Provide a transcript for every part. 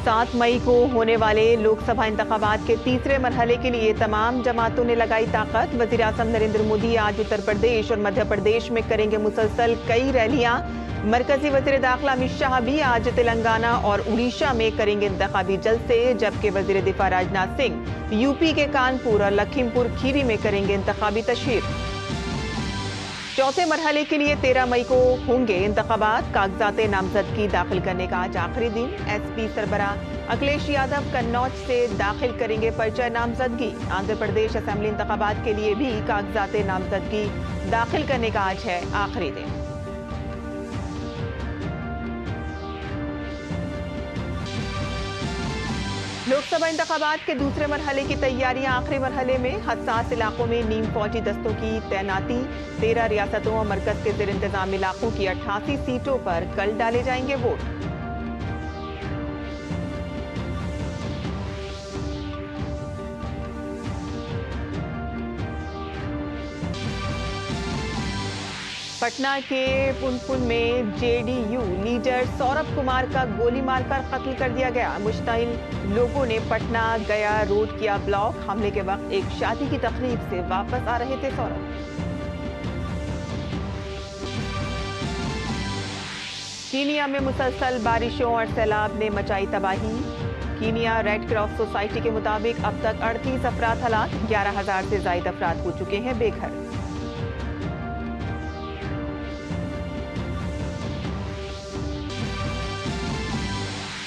7 मई को होने वाले लोकसभा इंतखाबात के तीसरे मरहले के लिए तमाम जमातों ने लगाई ताकत। वजीर आज़म नरेंद्र मोदी आज उत्तर प्रदेश और मध्य प्रदेश में करेंगे मुसलसल कई रैलियां। मरकजी वजीर दाखिला अमित शाह भी आज तेलंगाना और उड़ीसा में करेंगे इंतखाबी जलसे, जबकि वजीर दिफा राजनाथ सिंह यूपी के कानपुर और लखीमपुर खीरी में करेंगे इंतखाबी तशहीर। चौथे मरहले के लिए 13 मई को होंगे इंतखाबात। कागजाते नामजदगी दाखिल करने का आज आखिरी दिन। एसपी सरबराह अखिलेश यादव कन्नौज से दाखिल करेंगे पर्चा नामजदगी। आंध्र प्रदेश असेंबली इंतखाबात के लिए भी कागजाते नामजदगी दाखिल करने का आज है आखिरी दिन। लोकसभा इंतखाबात के दूसरे मरहले की तैयारियां आखिरी मरहले में। हसास इलाकों में नीम फौजी दस्तों की तैनाती। 13 रियासतों और मरकज के जेर इंतजाम इलाकों की 88 सीटों पर कल डाले जाएंगे वोट। पटना के पुनपुन में जेडीयू लीडर सौरभ कुमार का गोली मारकर कत्ल कर दिया गया। मुश्तइल लोगों ने पटना गया रोड किया ब्लॉक। हमले के वक्त एक शादी की तकरीब से वापस आ रहे थे सौरभ। कीनिया में मुसलसल बारिशों और सैलाब ने मचाई तबाही। कीनिया रेड क्रॉस सोसाइटी के मुताबिक अब तक 38 अफराद हलाक, 11,000 से ज्यादा अफराद हो चुके हैं बेघर।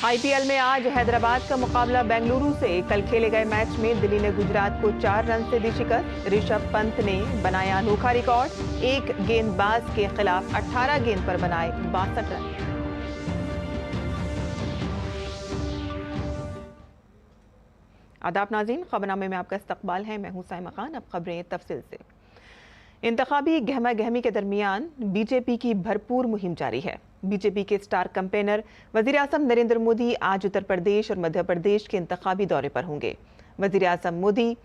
आईपीएल में आज हैदराबाद का मुकाबला बेंगलुरु से। कल खेले गए मैच में दिल्ली ने गुजरात को 4 रन से दी शिकस्त। ऋषभ पंत ने बनाया अनोखा रिकॉर्ड। एक गेंदबाज के खिलाफ 18 गेंद पर बनाए 62 रन। आदाब नाज़रीन, खबरनामे में आपका इस्तकबाल है। मैं हूं साइमा खान। अब खबरें तफसील से। इंतखाबी गहमा गहमी के दरमियान बीजेपी की भरपूर मुहिम जारी है। बीजेपी के स्टार कैंपेनर वजीर आज़म नरेंद्र मोदी आज उत्तर प्रदेश और मध्य प्रदेश के इंतखाबी दौरे पर होंगे। वजीर आज़म मोदी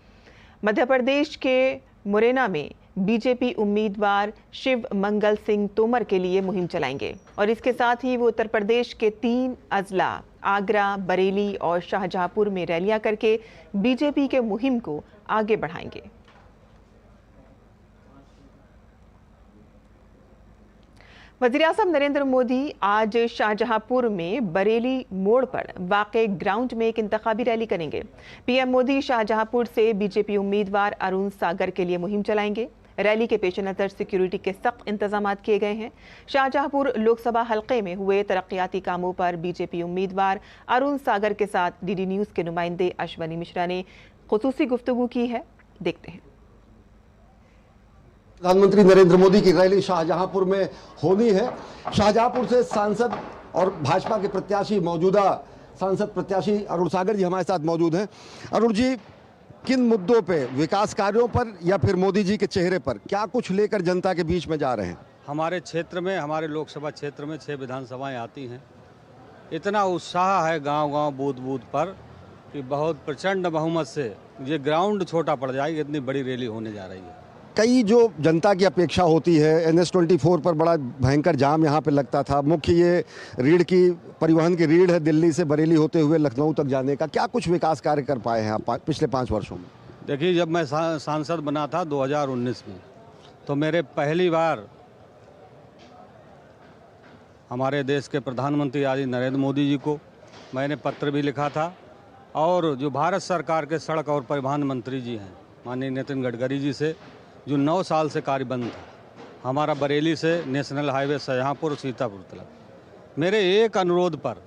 मध्य प्रदेश के मुरैना में बीजेपी उम्मीदवार शिव मंगल सिंह तोमर के लिए मुहिम चलाएंगे और इसके साथ ही वो उत्तर प्रदेश के 3 अजला आगरा, बरेली और शाहजहांपुर में रैलियां करके बीजेपी के मुहिम को आगे बढ़ाएंगे। वज़ीर आज़म नरेंद्र मोदी आज शाहजहांपुर में बरेली मोड़ पर वाक़े ग्राउंड में एक इंतखाबी रैली करेंगे। पीएम मोदी शाहजहांपुर से बीजेपी उम्मीदवार अरुण सागर के लिए मुहिम चलाएंगे। रैली के पेश नज़र सिक्योरिटी के सख्त इंतजाम किए गए हैं। शाहजहांपुर लोकसभा हल्के में हुए तरक्याती कामों पर बीजेपी उम्मीदवार अरुण सागर के साथ डीडी न्यूज़ के नुमाइंदे अश्वनी मिश्रा ने खुसूसी गुफ्तगू की है। देखते हैं। प्रधानमंत्री नरेंद्र मोदी की रैली शाहजहांपुर में होनी है। शाहजहांपुर से सांसद और भाजपा के प्रत्याशी, मौजूदा सांसद प्रत्याशी अरुण सागर जी हमारे साथ मौजूद हैं। अरुण जी, किन मुद्दों पे, विकास कार्यों पर या फिर मोदी जी के चेहरे पर क्या कुछ लेकर जनता के बीच में जा रहे हैं? हमारे क्षेत्र में, हमारे लोकसभा क्षेत्र में 6 विधानसभाएं आती हैं। इतना उत्साह है गांव-गांव, बूथ-बूथ पर कि बहुत प्रचंड बहुमत से ये ग्राउंड छोटा पड़ जाएगी, इतनी बड़ी रैली होने जा रही है। कई जो जनता की अपेक्षा होती है, NH-24 पर बड़ा भयंकर जाम यहाँ पे लगता था। मुख्य ये रीढ़ की परिवहन की रीढ़ है दिल्ली से बरेली होते हुए लखनऊ तक जाने का। क्या कुछ विकास कार्य कर पाए हैं आप पिछले 5 वर्षों में? देखिए, जब मैं सांसद बना था 2019 में, तो मेरे पहली बार हमारे देश के प्रधानमंत्री आदि नरेंद्र मोदी जी को मैंने पत्र भी लिखा था और जो भारत सरकार के सड़क और परिवहन मंत्री जी हैं माननीय नितिन गडकरी जी से, जो 9 साल से कार्य बंद था हमारा बरेली से नेशनल हाईवे शाहजहांपुर सीतापुर तक, मेरे एक अनुरोध पर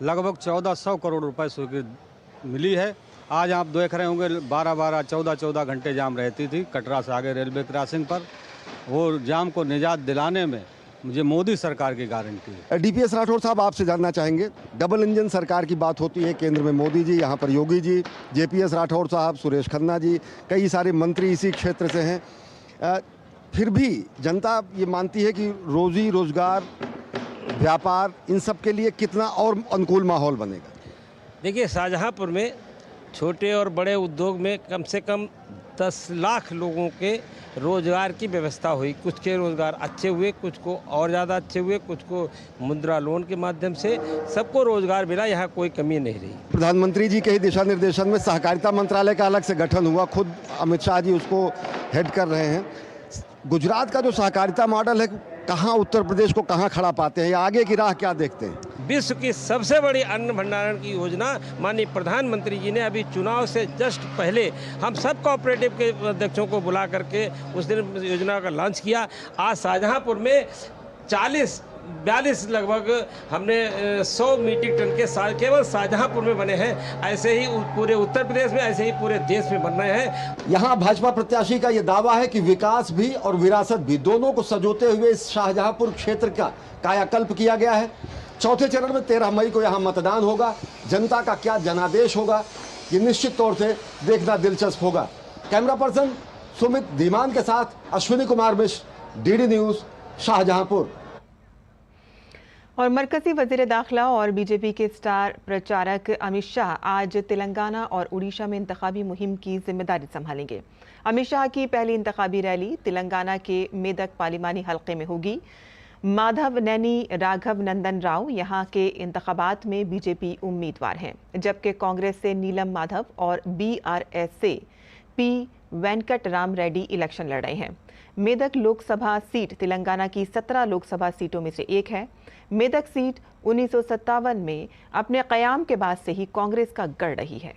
लगभग 1400 करोड़ रुपए स्वीकृति मिली है। आज आप देख रहे होंगे 12-12, 14-14 घंटे जाम रहती थी कटरा से आगे रेलवे क्रॉसिंग पर। वो जाम को निजात दिलाने में मुझे मोदी सरकार की गारंटी है। DPS राठौर साहब, आपसे जानना चाहेंगे, डबल इंजन सरकार की बात होती है, केंद्र में मोदी जी, यहाँ पर योगी जी, JPS राठौर साहब, सुरेश खन्ना जी, कई सारे मंत्री इसी क्षेत्र से हैं। फिर भी जनता ये मानती है कि रोजी रोजगार, व्यापार, इन सब के लिए कितना और अनुकूल माहौल बनेगा? देखिए, शाहजहांपुर में छोटे और बड़े उद्योग में कम से कम 10 लाख लोगों के रोज़गार की व्यवस्था हुई। कुछ के रोज़गार अच्छे हुए, कुछ को और ज़्यादा अच्छे हुए, कुछ को मुद्रा लोन के माध्यम से सबको रोज़गार मिला। यहाँ कोई कमी नहीं रही। प्रधानमंत्री जी के ही दिशा निर्देशन में सहकारिता मंत्रालय का अलग से गठन हुआ, खुद अमित शाह जी उसको हेड कर रहे हैं। गुजरात का जो सहकारिता मॉडल है, कहाँ उत्तर प्रदेश को कहाँ खड़ा पाते हैं या आगे की राह क्या देखते हैं? विश्व की सबसे बड़ी अन्न भंडारण की योजना माननीय प्रधानमंत्री जी ने अभी चुनाव से जस्ट पहले हम सब कोऑपरेटिव के अध्यक्षों को बुला करके उस दिन योजना का लॉन्च किया। आज शाहजहांपुर में 42 लगभग हमने 100 मीट्रिक टन के केवल शाहजहांपुर में बने हैं। ऐसे ही पूरे उत्तर प्रदेश में, ऐसे ही पूरे देश में बन रहे हैं। यहाँ भाजपा प्रत्याशी का ये दावा है कि विकास भी और विरासत भी दोनों को सजोते हुए इस शाहजहांपुर क्षेत्र का कायाकल्प किया गया है। चौथे चरण में 13 मई को यहाँ मतदान होगा। जनता का क्या जनादेश होगा, ये निश्चित तौर से देखना दिलचस्प होगा। कैमरा पर्सन सुमित धीमान के साथ अश्विनी कुमार मिश्र, डीडी न्यूज़, शाहजहांपुर। और मरकजी वजीर दाखिला और बीजेपी के स्टार प्रचारक अमित शाह आज तेलंगाना और उड़ीसा में इंतखाबी मुहिम की जिम्मेदारी संभालेंगे। अमित शाह की पहली इंतखाबी रैली तेलंगाना के मेदक पार्लिमानी हल्के में होगी। माधव नैनी राघव नंदन राव यहाँ के इंतखाबात में बीजेपी उम्मीदवार हैं, जबकि कांग्रेस से नीलम माधव और बीआरएस से पी वेंकट राम रेड्डी इलेक्शन लड़ रहे हैं। मेदक लोकसभा सीट तेलंगाना की 17 लोकसभा सीटों में से एक है। मेदक सीट 1957 में अपने कयाम के बाद से ही कांग्रेस का गढ़ रही है।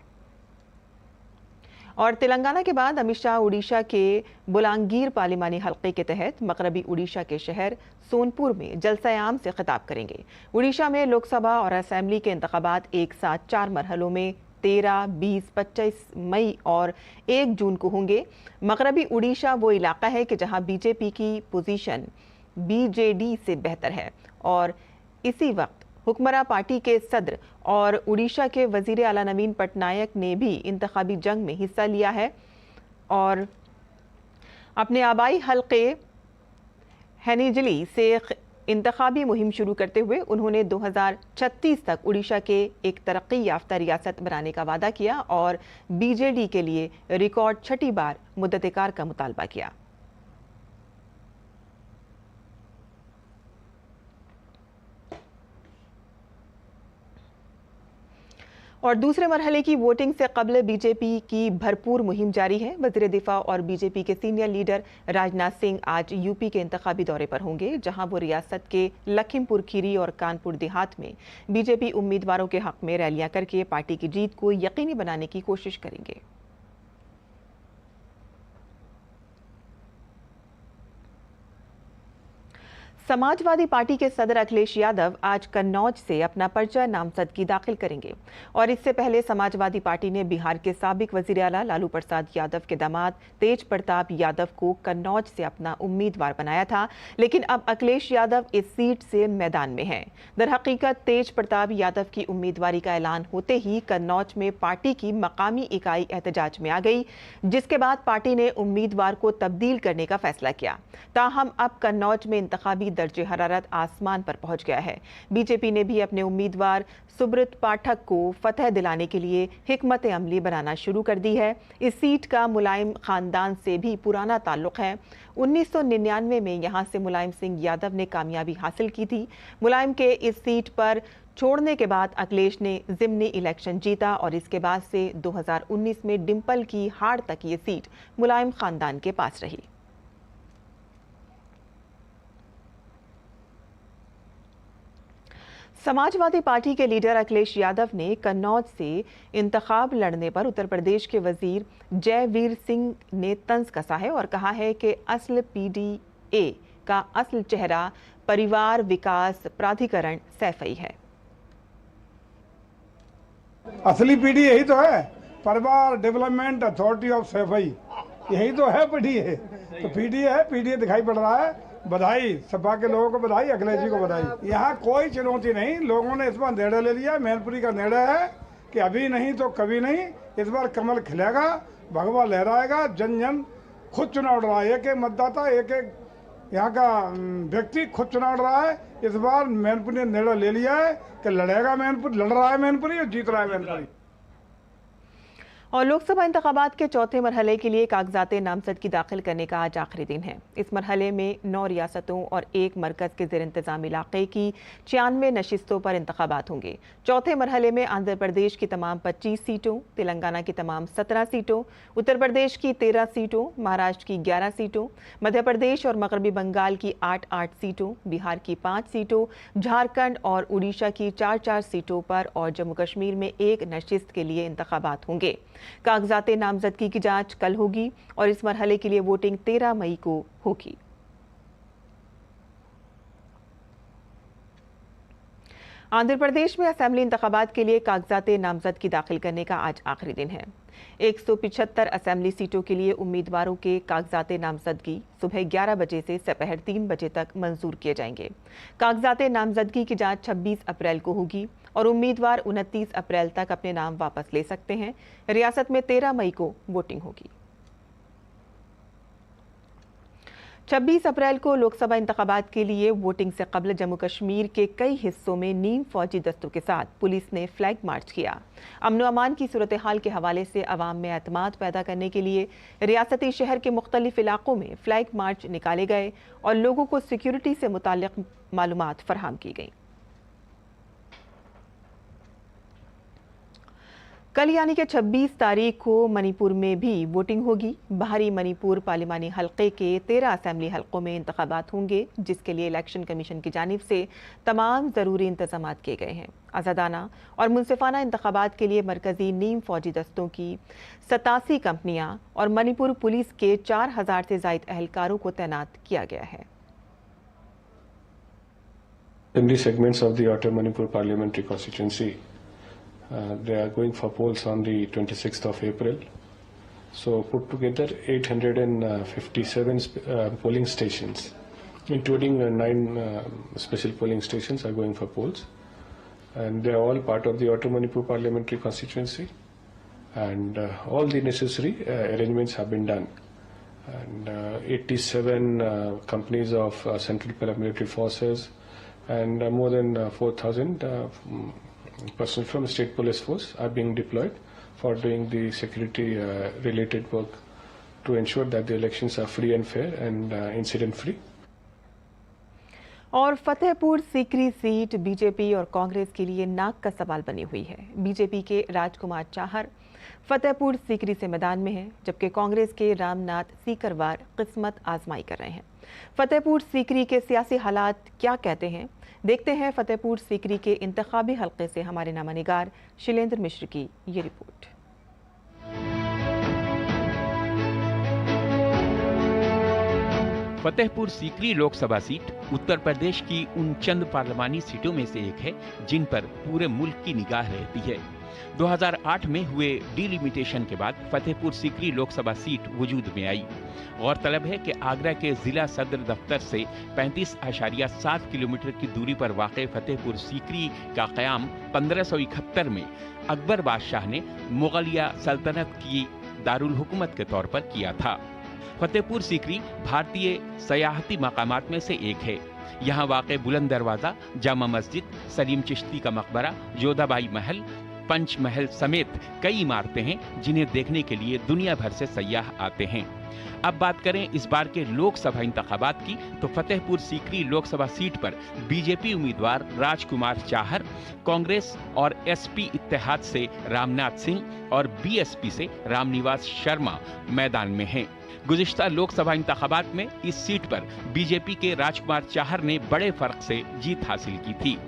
और तेलंगाना के बाद अमित शाह उड़ीसा के बुलांगीर पार्लिमानी हल्के के तहत मगरबी उड़ीसा के शहर सोनपुर में जलसा-ए-आम से खिताब करेंगे। उड़ीसा में लोकसभा और असेंबली के इंतखाबात एक साथ 4 मरहलों में 13, 20, 25 मई और 1 जून को होंगे। मगरबी उड़ीसा वो इलाका है कि जहां बीजेपी की पोजीशन बीजेडी से बेहतर है और इसी वक्त हुक्मरान पार्टी के सदर और उड़ीसा के वजीर आला नवीन पटनायक ने भी इंतखाबी जंग में हिस्सा लिया है और अपने आबाई हल्के हैनिजली से इंतखाबी मुहिम शुरू करते हुए उन्होंने 2036 तक उड़ीसा के एक तरक्की याफ्ता रियासत बनाने का वादा किया और बीजेडी के लिए रिकॉर्ड 6ठी बार मुद्दत-ए-कार का मुतालबा किया। और दूसरे मरहले की वोटिंग से कबल बीजेपी की भरपूर मुहिम जारी है। वज़ीर दिफा और बीजेपी के सीनियर लीडर राजनाथ सिंह आज यूपी के इंतखाबी दौरे पर होंगे, जहां वो रियासत के लखीमपुर खीरी और कानपुर देहात में बीजेपी उम्मीदवारों के हक में रैलियां करके पार्टी की जीत को यकीनी बनाने की कोशिश करेंगे। समाजवादी पार्टी के सदर अखिलेश यादव आज कन्नौज से अपना पर्चा नामजदगी दाखिल करेंगे और इससे पहले समाजवादी पार्टी ने बिहार के साबिक वजीर आला लालू प्रसाद यादव के दामाद तेज प्रताप यादव को कन्नौज से अपना उम्मीदवार बनाया था, लेकिन अब अखिलेश यादव इस सीट से मैदान में हैं। दरहकीकत तेज प्रताप यादव की उम्मीदवारी का ऐलान होते ही कन्नौज में पार्टी की मकामी इकाई एहतजाज में आ गई, जिसके बाद पार्टी ने उम्मीदवार को तब्दील करने का फैसला किया। ताहम अब कन्नौज में इंतखाबी दर्जे हरारत आसमान पर पहुंच गया है। बीजेपी ने भी अपने उम्मीदवार सुब्रत पाठक को फतह दिलाने के लिए हिकमत अमली बनाना शुरू कर दी है। इस सीट का मुलायम खानदान से भी पुराना ताल्लुक है। 1999 में यहां से मुलायम सिंह यादव ने कामयाबी हासिल की थी। मुलायम के इस सीट पर छोड़ने के बाद अखिलेश ने जिमनी इलेक्शन जीता और इसके बाद से 2019 में डिंपल की हार तक ये सीट मुलायम खानदान के पास रही। समाजवादी पार्टी के लीडर अखिलेश यादव ने कन्नौज से इंतखाब लड़ने पर उत्तर प्रदेश के वजीर जयवीर सिंह ने तंज कसा है और कहा है कि असल पीडीए का असल चेहरा परिवार विकास प्राधिकरण सैफई है। असली पीडीए यही तो है, परिवार डेवलपमेंट अथॉरिटी ऑफ सैफई, यही तो है पीडीए। तो पीडीए है, पीडीए दिखाई पड़ रहा है। बधाई सपा के लोगों को, बधाई अखिलेश जी को बधाई। यहाँ कोई चुनौती नहीं, लोगों ने इस बार निर्णय ले लिया। मैनपुरी का निर्णय है कि अभी नहीं तो कभी नहीं, इस बार कमल खिलेगा, भगवा लहराएगा, जन जन खुद चुनाव लड़ रहा है। एक एक मतदाता, एक एक यहाँ का व्यक्ति खुद चुनाव लड़ रहा है। इस बार मैनपुरी ने निर्णय ले लिया है कि लड़ेगा मैनपुरी, लड़ रहा है मैनपुरी और जीत रहा है मैनपुरी। और लोकसभा इंतखाबात के चौथे मरहले के लिए कागजात नामजदगी दाखिल करने का आज आखिरी दिन है। इस मरहले में 9 रियासतों और 1 मरकज़ के ज़ेर इंतज़ाम इलाके की 96 नशिस्तों पर इंतखाबात होंगे। चौथे मरहले में आंध्र प्रदेश की तमाम 25 सीटों, तेलंगाना की तमाम 17 सीटों, उत्तर प्रदेश की 13 सीटों, महाराष्ट्र की 11 सीटों, मध्य प्रदेश और मगरबी बंगाल की 8-8 सीटों, बिहार की 5 सीटों, झारखंड और उड़ीसा की 4-4 सीटों पर और जम्मू कश्मीर में 1 नशिस्त के लिए इंतखाबात होंगे। कागजात नामजदगी की जांच कल होगी और इस मरहले के लिए वोटिंग 13 मई को होगी। आंध्र प्रदेश में असेंबली इंतखाबात के लिए कागजात नामजदगी दाखिल करने का आज आखिरी दिन है। 175 असेंबली सीटों के लिए उम्मीदवारों के कागजात नामजदगी सुबह 11 बजे से दोपहर 3 बजे तक मंजूर किए जाएंगे। कागजात नामजदगी की जांच 26 अप्रैल को होगी और उम्मीदवार 29 अप्रैल तक अपने नाम वापस ले सकते हैं। रियासत में 13 मई को वोटिंग होगी। 26 अप्रैल को लोकसभा इंतखाबात के लिए वोटिंग से कबल जम्मू कश्मीर के कई हिस्सों में नीम फौजी दस्तों के साथ पुलिस ने फ्लैग मार्च किया। अमन अमान की सूरत हाल के हवाले से अवाम में एतमाद पैदा करने के लिए रियासती शहर के मुख्तलिफ इलाकों में फ्लैग मार्च निकाले गए और लोगों को सिक्योरिटी से मुताल्लिक मालूमात फराहम की गई। कल यानी कि 26 तारीख को मणिपुर में भी वोटिंग होगी। बाहरी मणिपुर पार्लिमानी हल्के के 13 असेंबली हल्कों में इंतखाबात होंगे, जिसके लिए इलेक्शन कमीशन की जानिब से तमाम ज़रूरी इंतजाम किए गए हैं। आज़ादाना और मुनसिफाना इंतखाबात के लिए मरकजी नीम फौजी दस्तों की 87 कंपनियां और मणिपुर पुलिस के 4000 से ज़ायद एहलकारों को तैनात किया गया है। Assembly segments of the Outer Manipur Parliamentary Constituency. They are going for polls on the 26th of April. So put together 857 polling stations, including 9 special polling stations are going for polls. And they are all part of the Outer Manipur Parliamentary Constituency. And all the necessary arrangements have been done. And 87 companies of Central Paramilitary Forces and more than 4,000 personnel from State Police Force are being deployed for doing the security related work to ensure that the elections are free and fair and incident free. और Fatehpur Sikri seat BJP और कांग्रेस के लिए नाक का सवाल बनी हुई है। बीजेपी के राजकुमार चाहर फतेहपुर सीकरी से मैदान में हैं, जबकि कांग्रेस के रामनाथ सीकरवार किस्मत आजमाई कर रहे हैं। फतेहपुर सीकरी के सियासी हालात क्या कहते हैं, देखते हैं फतेहपुर सीकरी के इंतखाबी हल्के से हमारे नामानिगार शैलेंद्र मिश्र की ये रिपोर्ट। फतेहपुर सीकरी लोकसभा सीट उत्तर प्रदेश की उन चंद पार्लिमानी सीटों में से एक है जिन पर पूरे मुल्क की निगाह रहती है। 2008 में हुए डिलिमिटेशन के बाद फतेहपुर सीकरी लोकसभा सीट वजूद में आई। गौरतलब है कि आगरा के जिला सदर दफ्तर से 35.7 किलोमीटर की दूरी पर वाक़ फतेहपुर सीकरी का क़याम 1571 में अकबर बादशाह ने मुगलिया सल्तनत की दारुल हुकूमत के तौर पर किया था। फतेहपुर सीकरी भारतीय सयाहती मकामात में से एक है। यहाँ वाक़ बुलंद दरवाज़ा, जामा मस्जिद, सलीम चिश्ती का मकबरा, जोधाबाई महल, पंच महल समेत कई इमारतें हैं जिन्हें देखने के लिए दुनिया भर से सयाह आते हैं। अब बात करें इस बार के लोकसभा इंतखाबात की, तो फतेहपुर सीकरी लोकसभा सीट पर बीजेपी उम्मीदवार राजकुमार चाहर, कांग्रेस और एसपी इत्तेहाद से रामनाथ सिंह और बीएसपी से रामनिवास शर्मा मैदान में हैं। गुज़िश्ता लोकसभा इंतखाबात में इस सीट पर बीजेपी के राजकुमार चाहर ने बड़े फर्क से जीत हासिल की थी।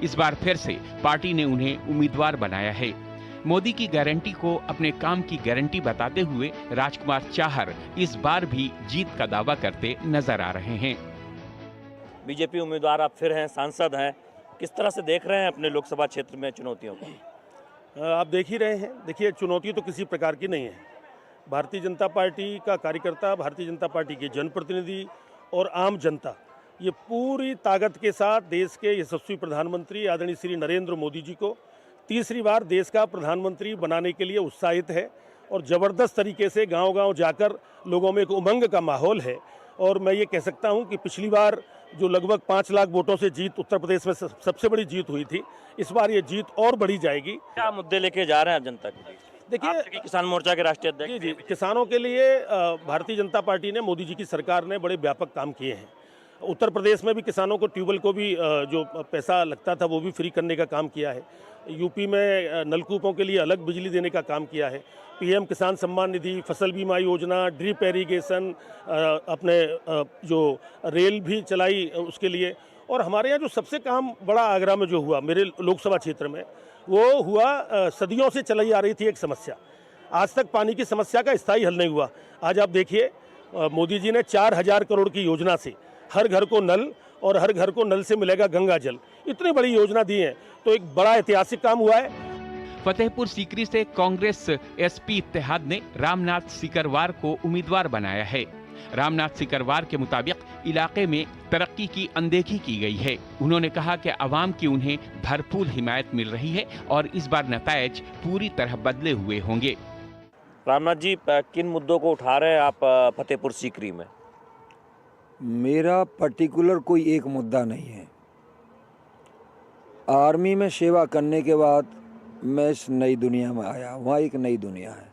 इस बार फिर से पार्टी ने उन्हें उम्मीदवार बनाया है। मोदी की गारंटी को अपने काम की गारंटी बताते हुए राजकुमार चाहर इस बार भी जीत का दावा करते नजर आ रहे हैं। बीजेपी उम्मीदवार आप फिर हैं, सांसद हैं, किस तरह से देख रहे हैं अपने लोकसभा क्षेत्र में चुनौतियों को? आप देख ही रहे हैं। देखिए, चुनौती तो किसी प्रकार की नहीं है। भारतीय जनता पार्टी का कार्यकर्ता, भारतीय जनता पार्टी के जनप्रतिनिधि और आम जनता ये पूरी ताकत के साथ देश के यशस्वी प्रधानमंत्री आदरणीय श्री नरेंद्र मोदी जी को तीसरी बार देश का प्रधानमंत्री बनाने के लिए उत्साहित है और ज़बरदस्त तरीके से गांव-गांव जाकर लोगों में एक उमंग का माहौल है। और मैं ये कह सकता हूं कि पिछली बार जो लगभग 5 लाख वोटों से जीत उत्तर प्रदेश में सबसे बड़ी जीत हुई थी, इस बार ये जीत और बढ़ी जाएगी। क्या मुद्दे लेके जा रहे हैं आप जनता के? देखिए, आप चूंकि किसान मोर्चा के राष्ट्रीय अध्यक्ष जी, किसानों के लिए भारतीय जनता पार्टी ने, मोदी जी की सरकार ने बड़े व्यापक काम किए हैं। उत्तर प्रदेश में भी किसानों को ट्यूबवेल को भी जो पैसा लगता था वो भी फ्री करने का काम किया है। यूपी में नलकूपों के लिए अलग बिजली देने का काम किया है। पीएम किसान सम्मान निधि, फसल बीमा योजना, ड्रिप इरिगेशन, अपने जो रेल भी चलाई उसके लिए। और हमारे यहाँ जो सबसे काम बड़ा आगरा में जो हुआ मेरे लोकसभा क्षेत्र में, वो हुआ सदियों से चलाई आ रही थी एक समस्या। आज तक पानी की समस्या का स्थायी हल नहीं हुआ। आज आप देखिए, मोदी जी ने 4000 करोड़ की योजना से हर घर को नल और हर घर को नल से मिलेगा गंगा जल, इतनी बड़ी योजना दी है, तो एक बड़ा ऐतिहासिक काम हुआ है। फतेहपुर सीकरी से कांग्रेस एसपी इत्तेहाद ने रामनाथ सिकरवार को उम्मीदवार बनाया है। रामनाथ सिकरवार के मुताबिक इलाके में तरक्की की अनदेखी की गई है। उन्होंने कहा कि आवाम की उन्हें भरपूर हिमायत मिल रही है और इस बार नतायज पूरी तरह बदले हुए होंगे। रामनाथ जी, किन मुद्दों को उठा रहे हैं आप फतेहपुर सीकरी में? मेरा पर्टिकुलर कोई एक मुद्दा नहीं है। आर्मी में सेवा करने के बाद मैं इस नई दुनिया में आया। वहाँ एक नई दुनिया है।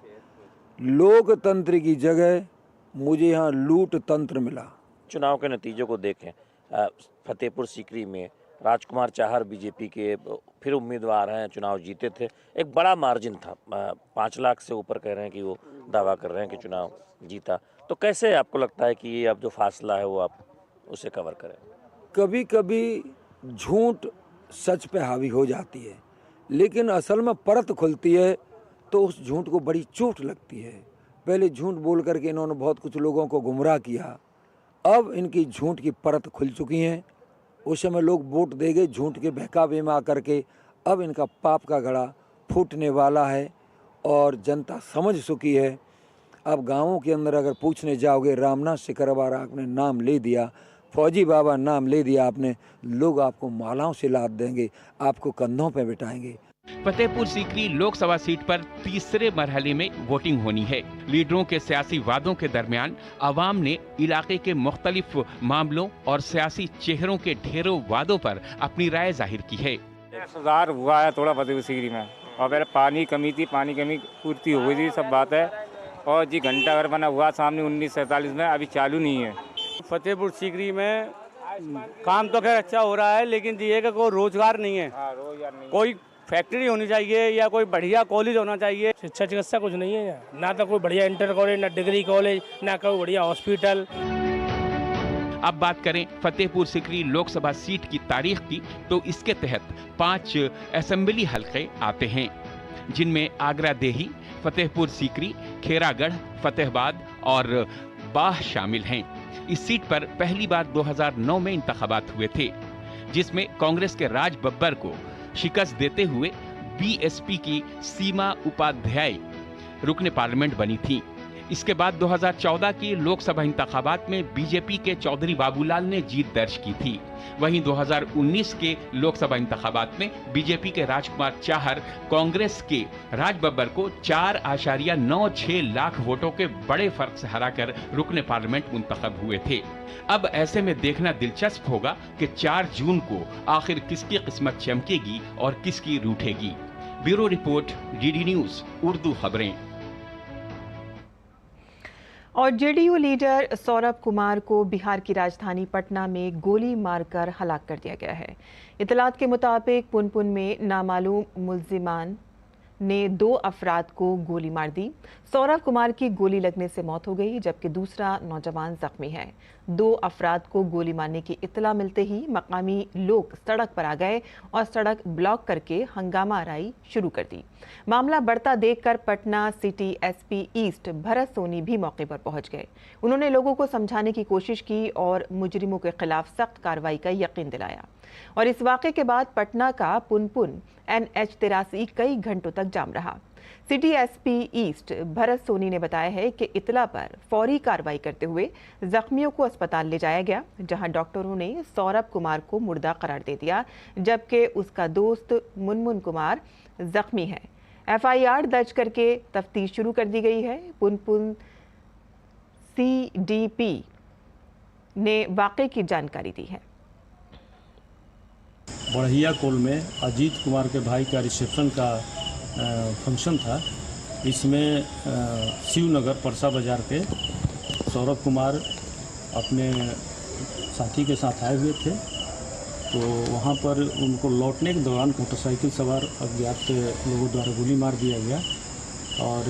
लोकतंत्र की जगह मुझे यहाँ लूट तंत्र मिला। चुनाव के नतीजों को देखें, फतेहपुर सीकरी में राजकुमार चाहर बीजेपी के फिर उम्मीदवार हैं, चुनाव जीते थे, एक बड़ा मार्जिन था, 5 लाख से ऊपर कह रहे हैं कि वो दावा कर रहे हैं कि चुनाव जीता। तो कैसे आपको लगता है कि ये अब जो फासला है वो आप उसे कवर करें? कभी कभी झूठ सच पे हावी हो जाती है, लेकिन असल में परत खुलती है तो उस झूठ को बड़ी चोट लगती है। पहले झूठ बोल करके इन्होंने बहुत कुछ लोगों को गुमराह किया। अब इनकी झूठ की परत खुल चुकी है। उस समय लोग वोट देंगे झूठ के बहकावे में आकर के। अब इनका पाप का घड़ा फूटने वाला है और जनता समझ चुकी है। अब गाँवों के अंदर अगर पूछने जाओगे, रामनाथ सिकरवार आपने नाम ले दिया, फौजी बाबा नाम ले दिया आपने, लोग आपको मालाओं से लाद देंगे, आपको कंधों पे बिठाएंगे। फतेहपुर सीकरी लोकसभा सीट पर तीसरे मरहले में वोटिंग होनी है। लीडरों के सियासी वादों के दरमियान आवाम ने इलाके के मुख्तलिफ मामलों और सियासी चेहरों के ढेरों वादों पर अपनी राय जाहिर की है। सुधार हुआ है थोड़ा फतेहपुर सीकरी में, और पहले पानी कमी थी, पानी कमी पूर्ति हो गई थी, सब बात है। और जी घंटाघर बना हुआ सामने 1947 में, अभी चालू नहीं है। फतेहपुर सीकरी में काम तो खैर अच्छा हो रहा है, लेकिन ये कि कोई रोजगार नहीं है। रोजगार नहीं। कोई फैक्ट्री होनी चाहिए या कोई बढ़िया कॉलेज होना चाहिए। शिक्षा चिकित्सा कुछ नहीं है यहाँ, ना तो कोई बढ़िया इंटर कॉलेज, ना डिग्री कॉलेज, ना कोई बढ़िया हॉस्पिटल। अब बात करें फतेहपुर सीकरी लोकसभा सीट की तारीख की, तो इसके तहत 5 असेंबली हलके आते हैं, जिनमें आगरा देही, फतेहपुर सीकरी, खेरागढ़, फतेहाबाद और बाह शामिल हैं। इस सीट पर पहली बार 2009 में इंतखाबात हुए थे, जिसमें कांग्रेस के राज बब्बर को शिकस्त देते हुए बीएसपी की सीमा उपाध्याय रुकने पार्लियामेंट बनी थी। इसके बाद 2014 की लोकसभा इंतखाबात में बीजेपी के चौधरी बाबूलाल ने जीत दर्ज की थी। वहीं 2019 के लोकसभा इंतखाबात में बीजेपी के राजकुमार चाहर कांग्रेस के राज बब्बर को 4.96 लाख वोटों के बड़े फर्क से हराकर रुकने पार्लियामेंट मुंतखब हुए थे। अब ऐसे में देखना दिलचस्प होगा कि 4 जून को आखिर किसकी किस्मत चमकेगी और किसकी रूठेगी। Bureau report, DD news Urdu खबरें। और जेडीयू लीडर सौरभ कुमार को बिहार की राजधानी पटना में गोली मारकर हलाक कर दिया गया है। इतलात के मुताबिक पुनपुन में नामालूम मुल्जिमान ने 2 अफराद को गोली मार दी। सौरभ कुमार की गोली लगने से मौत हो गई, जबकि दूसरा नौजवान जख्मी है। 2 अफराद को गोली मारने की इत्तला मिलते ही मकामी लोग सड़क पर आ गए और सड़क ब्लॉक करके हंगामा आराई शुरू कर दी। मामला बढ़ता देखकर Patna city SP east Bharat Soni भी मौके पर पहुंच गए। उन्होंने लोगों को समझाने की कोशिश की और मुजरिमों के खिलाफ सख्त कार्रवाई का यकीन दिलाया। और इस वाक़े के बाद पटना का पुनपुन NH-83 कई घंटों तक जाम रहा। City SP east Bharat Soni ने बताया है कि इतला पर फौरी कार्रवाई करते हुए जख्मियों को अस्पताल ले जाया गया, जहां डॉक्टरों ने सौरभ कुमार को मुर्दा करार दे दिया, जबकि उसका दोस्त मुनमुन कुमार जख्मी है। FIR दर्ज करके तफ्तीश शुरू कर दी गई है। पुनपुन CDP ने वाक़े की जानकारी दी है। बढ़िया कोल में अजीत कुमार के भाई का रिसेप्शन का फंक्शन था, इसमें शिवनगर परसा बाज़ार के सौरभ कुमार अपने साथी के साथ आए हुए थे। तो वहाँ पर उनको लौटने के दौरान मोटरसाइकिल सवार अज्ञात लोगों द्वारा गोली मार दिया गया और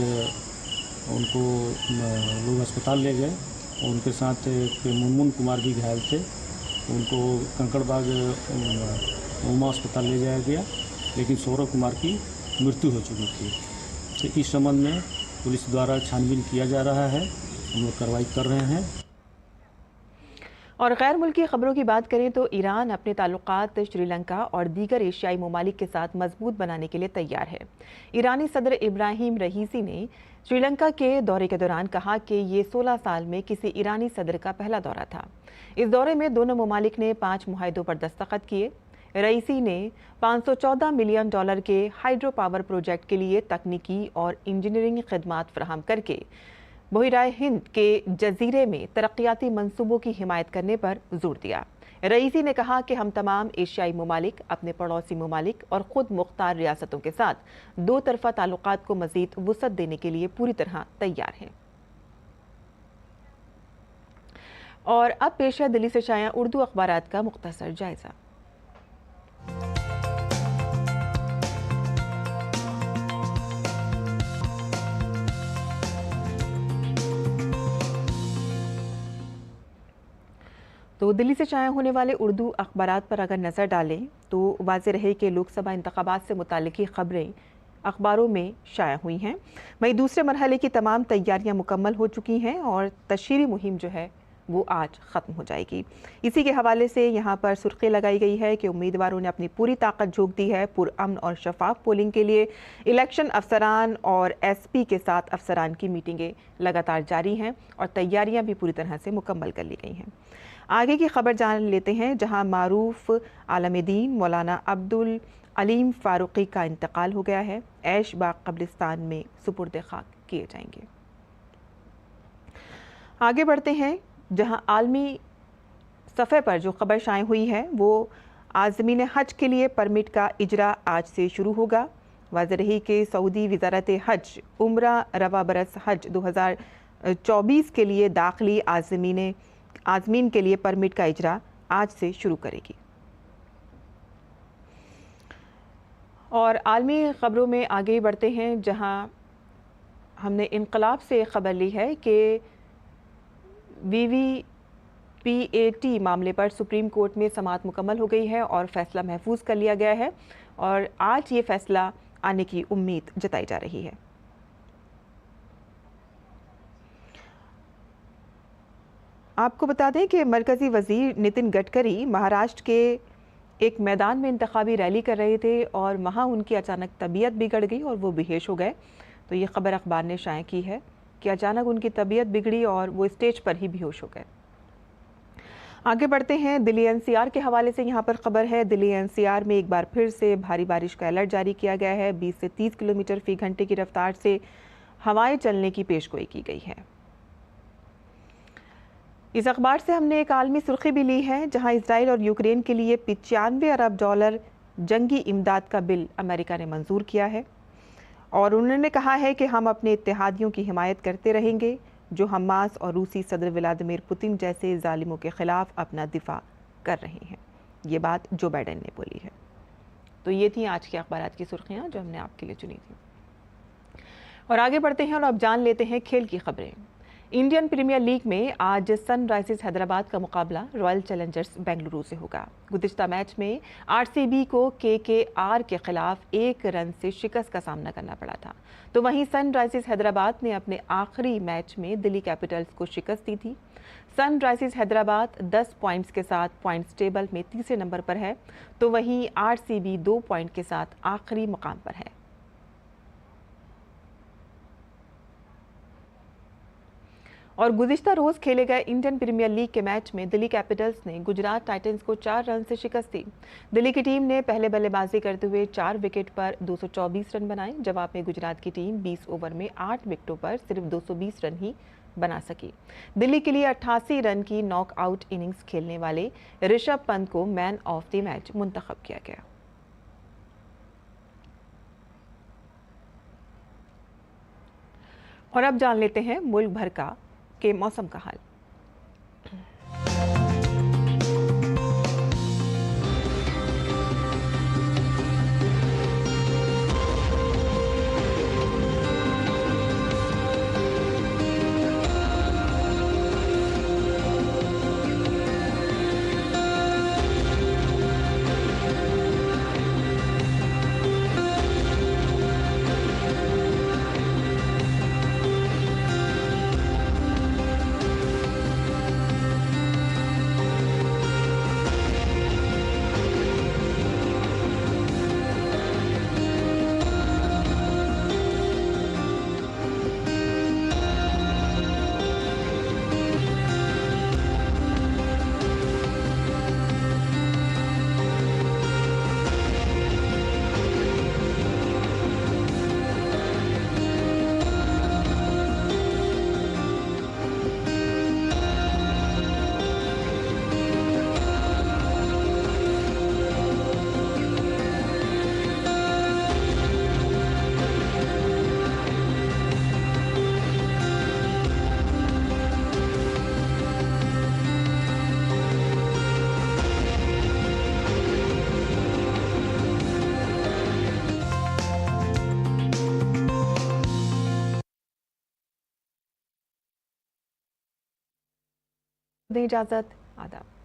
उनको लोग अस्पताल ले गए। उनके साथ एक मुनमुन कुमार भी घायल थे, उनको कंकड़बाग उमा अस्पताल ले जाया गया, लेकिन सौरभ कुमार की मृत्यु हो चुकी थी। तो इस संबंध में पुलिस द्वारा छानबीन किया जा रहा है, हम लोग कार्रवाई कर रहे हैं। और गैर मुल्की खबरों की बात करें तो ईरान अपने ताल्लुकात श्रीलंका और दीगर एशियाई ममालिक के साथ मजबूत बनाने के लिए तैयार है। ईरानी सदर इब्राहिम रईसी ने श्रीलंका के दौरे के दौरान कहा कि ये 16 साल में किसी ईरानी सदर का पहला दौरा था। इस दौरे में दोनों ममालिक ने 5 मुआहदों पर दस्तखत किए। रईसी ने $514 मिलियन के हाइड्रो पावर प्रोजेक्ट के लिए तकनीकी और इंजीनियरिंग खदमात फराहम करके बहराए हिंद के जजीरे में तरक्याती मंसूबों की हिमायत करने पर जोर दिया। रईसी ने कहा कि हम तमाम एशियाई ममालिक अपने पड़ोसी ममालिक और खुद मुख्तार रियासतों के साथ दो तरफा ताल्लुकात को मजीद वुसअत देने के लिए पूरी तरह तैयार हैं। और अब पेश है दिल्ली से शाया उर्दू अखबारात का मुख्तसर जायजा। तो दिल्ली से शाया होने वाले उर्दू अखबारात पर अगर नज़र डालें तो वाज़ेह रहे कि लोकसभा इंतखाबात से मुताल्लिक़ खबरें अखबारों में शाया हुई हैं। वहीं दूसरे मरहले की तमाम तैयारियां मुकम्मल हो चुकी हैं और तशहीरी मुहिम जो है वो आज ख़त्म हो जाएगी। इसी के हवाले से यहाँ पर सुर्खी लगाई गई है कि उम्मीदवारों ने अपनी पूरी ताकत झोंक दी है पुरअमन और शफाफ पोलिंग के लिए। इलेक्शन अफसरान और SP के साथ अफसरान की मीटिंगें लगातार जारी हैं और तैयारियां भी पूरी तरह से मुकम्मल कर ली गई हैं। आगे की खबर जान लेते हैं, जहां मारूफ आलम दीन मौलाना अब्दुल अलीम फारूकी का इंतकाल हो गया है। ऐश बाग कब्रिस्तान में सुपुर्द खाक किए जाएंगे। आगे बढ़ते हैं, जहां आलमी सफ़े पर जो खबर शाये हुई है वो आज़मीन हज के लिए परमिट का इजरा आज से शुरू होगा। वाज़ेह रही कि सऊदी वज़ारत हज उम्रा रवा बरस हज 2024 के लिए दाखिली आज़मीन के लिए परमिट का इजरा आज से शुरू करेगी। और आलमी खबरों में आगे बढ़ते हैं, जहां हमने इनकलाब से खबर ली है कि VVPAT मामले पर सुप्रीम कोर्ट में समाअत मुकम्मल हो गई है और फैसला महफूज कर लिया गया है और आज ये फैसला आने की उम्मीद जताई जा रही है। आपको बता दें कि मरकज़ी वज़ीर नितिन गडकरी महाराष्ट्र के एक मैदान में इंतखाबी रैली कर रहे थे और वहाँ उनकी अचानक तबीयत बिगड़ गई और वो बेहोश हो गए। तो ये खबर अखबार ने शाया की है कि अचानक उनकी तबीयत बिगड़ी और वो स्टेज पर ही बेहोश हो गए। आगे बढ़ते हैं, दिल्ली NCR के हवाले से यहाँ पर खबर है। दिल्ली NCR में एक बार फिर से भारी बारिश का अलर्ट जारी किया गया है। 20 से 30 किलोमीटर फी घंटे की रफ्तार से हवाएं चलने की पेशगोई की गई है। इस अखबार से हमने एक आलमी सुर्खी भी ली है, जहां इजराइल और यूक्रेन के लिए $95 अरब जंगी इमदाद का बिल अमेरिका ने मंजूर किया है और उन्होंने कहा है कि हम अपने इत्तेहादियों की हिमायत करते रहेंगे जो हमास और रूसी सदर व्लादिमीर पुतिन जैसे जालिमों के खिलाफ अपना दिफा कर रहे हैं। ये बात जो बाइडेन ने बोली है। तो ये थी आज की अखबारात की सुर्खियां जो हमने आपके लिए चुनी थी। और आगे बढ़ते हैं और अब जान लेते हैं खेल की खबरें। इंडियन प्रीमियर लीग में आज सनराइजर्स हैदराबाद का मुकाबला रॉयल चैलेंजर्स बेंगलुरु से होगा। गुज़िश्ता मैच में RCB को KKR के खिलाफ 1 रन से शिकस्त का सामना करना पड़ा था। तो वहीं सनराइजर्स हैदराबाद ने अपने आखिरी मैच में दिल्ली कैपिटल्स को शिकस्त दी थी। सनराइजर्स हैदराबाद 10 पॉइंट्स के साथ पॉइंट्स टेबल में तीसरे नंबर पर है, तो वहीं RCB 2 पॉइंट के साथ आखिरी मुकाम पर है। और गुज़िश्ता रोज़ खेले गए इंडियन प्रीमियर लीग के मैच में दिल्ली कैपिटल्स ने गुजरात टाइटंस को 4 रन से शिकस्त दी। दिल्ली की टीम ने पहले बल्लेबाजी करते हुए 4 विकेट पर 224 रन बनाए। जवाब में गुजरात की टीम 20 ओवर में 8 विकेटों पर सिर्फ 220 रन ही बना सकी। दिल्ली के लिए 88 रन की नॉकआउट इनिंग्स खेलने वाले ऋषभ पंत को मैन ऑफ द मैच मुंतखब किया गया। और अब जान लेते हैं मुल्क भर के मौसम का हाल। दें इजाजत, आदाब।